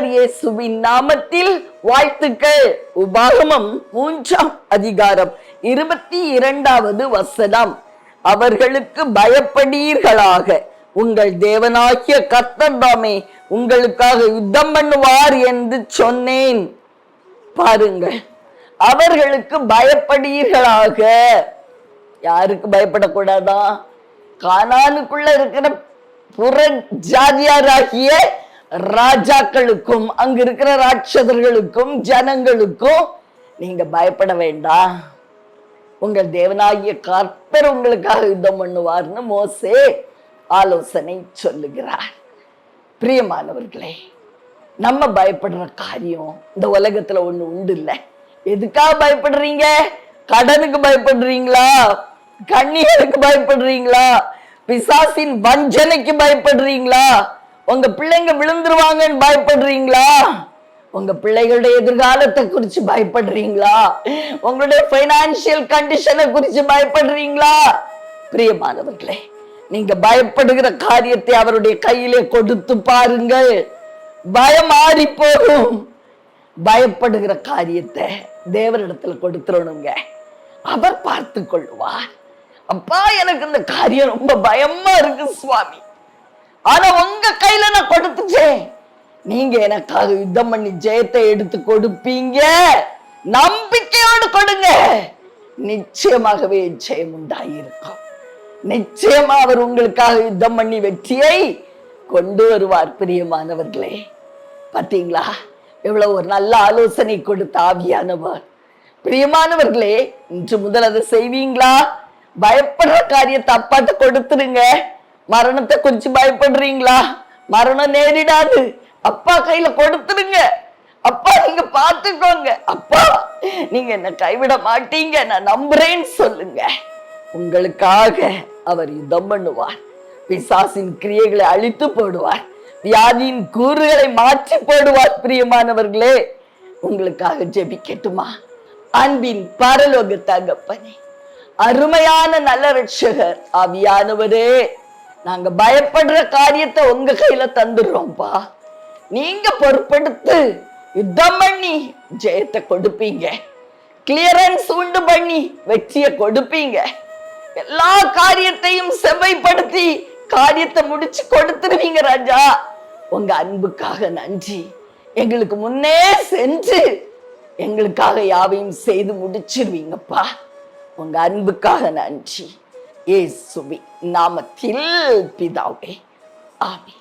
ஆண்டவர் இயேசுவின் நாமத்தில் வாழ்த்துக்கள். உபாகமம் 3ஆம் அதிகாரம் 22வது வசனம். அவர்களுக்கு பயப்படீர்களாக, உங்கள் தேவனாகிய கர்த்தர் தாமே உங்களுக்காக யுத்தம் பண்ணுவார் என்று சொன்னேன். பாருங்கள், அவர்களுக்கு பயப்படீர்களாக. யாருக்கு பயப்படக்கூடாதா? கானானுக்குள்ள இருக்கிற புற ஜாதியாராகிய ராஜாக்களுக்கும் அங்க இருக்கிற ராட்சதர்களுக்கும் ஜனங்களுக்கும் நீங்க பயப்பட வேண்டாம். உங்கள் தேவனாகிய கர்த்தர் உங்களுக்காக யுத்தம் பண்ணுவார்னு மோசே ஆலோசனை சொல்லுகிறார். பிரியமானவர்களே, நம்ம பயப்படுற காரியம் இந்த உலகத்துல ஒண்ணு உண்டு இல்ல. எதுக்காக பயப்படுறீங்க? கடனுக்கு பயப்படுறீங்களா? கண்ணிகளுக்கு பயப்படுறீங்களா? பிசாசின் வஞ்சனைக்கு பயப்படுறீங்களா? உங்க பிள்ளைங்க விழுந்துருவாங்கன்னு பயப்படுறீங்களா? உங்க பிள்ளைகளுடைய எதிர்காலத்தை குறிச்சு பயப்படுறீங்களா? உங்களுடைய பைனான்சியல் கண்டிஷனை குறிச்சு பயப்படுறீங்களா? பிரியமானவர்களே, நீங்க பயப்படுகிற காரியத்தை அவருடைய கையிலே கொடுத்து பாருங்கள், பயம் மாறி போகும். பயப்படுகிற காரியத்தை தேவனிடத்துல கொடுத்துடணுங்க, அவர் பார்த்து கொள்வார். அப்பா, எனக்கு இந்த காரியம் ரொம்ப பயமா இருக்கு சுவாமி, ஆனா உங்க கையில நான் கொடுத்துட்டேன், நீங்க எனக்காக யுத்தம் பண்ணி ஜெயத்தை எடுத்து கொடுப்பீங்க. நம்பிக்கையோடு கொடுங்க, நிச்சயமாகவே ஜெயம் உண்டாயிருக்கும். நிச்சயமா அவர் உங்களுக்காக யுத்தம் பண்ணி வெற்றியை கொண்டு வருவார். பிரியமானவர்களே, பாத்தீங்களா எவ்வளவு ஒரு நல்ல ஆலோசனை கொடுத்த ஆவியானவர். பிரியமானவர்களே, இன்று முதல் அதை செய்வீங்களா? பயப்படுற காரியத்தை அப்பாட்ட கொடுத்துருங்க. மரணத்தை குறிச்சு பயப்படுறீங்களா? மரணம் நேரிடாது, அப்பா கையில கொடுத்துருங்க. அப்பா, நீங்க பார்த்துக்கோங்க, அப்பா நீங்க என்ன கைவிட மாட்டீங்க, நான் நம்புறேன்னு சொல்லுங்க. உங்களுக்காக அவர் யுத்தம் பண்ணுவார். பிசாசின் கிரியைகளை அழித்து போடுவார், வியாதியின் கூறுகளை மாற்றி போடுவார். பிரியமானவர்களே, உங்களுக்காக ஜெபிக்கட்டுமா? அன்பின் பரலோக தகப்பனே, அருமையான நல்ல ரட்சகர் ஆவியானவரே, நாங்க பயப்படுற காரியத்தை உங்க கையில தந்துடுறோம்ப்பா. நீங்க பொறுப்பெடுத்து யுத்தம் பண்ணி ஜெயத்தை கொடுப்பீங்க, கிளியரன்ஸ் உண்டு பண்ணி வெற்றியை கொடுப்பீங்க. எல்லா காரியத்தையும் செவ்வைப்படுத்தி காரியத்தை முடிச்சு கொடுத்துருவீங்க ராஜா. உங்க அன்புக்காக நன்றி. எங்களுக்கு முன்னே சென்று எங்களுக்காக யாவையும் செய்து முடிச்சிருவீங்கப்பா. உங்க அன்புக்காக நன்றி. இயேசுவின் நாமத்தில் பிதாவே, ஆமென்.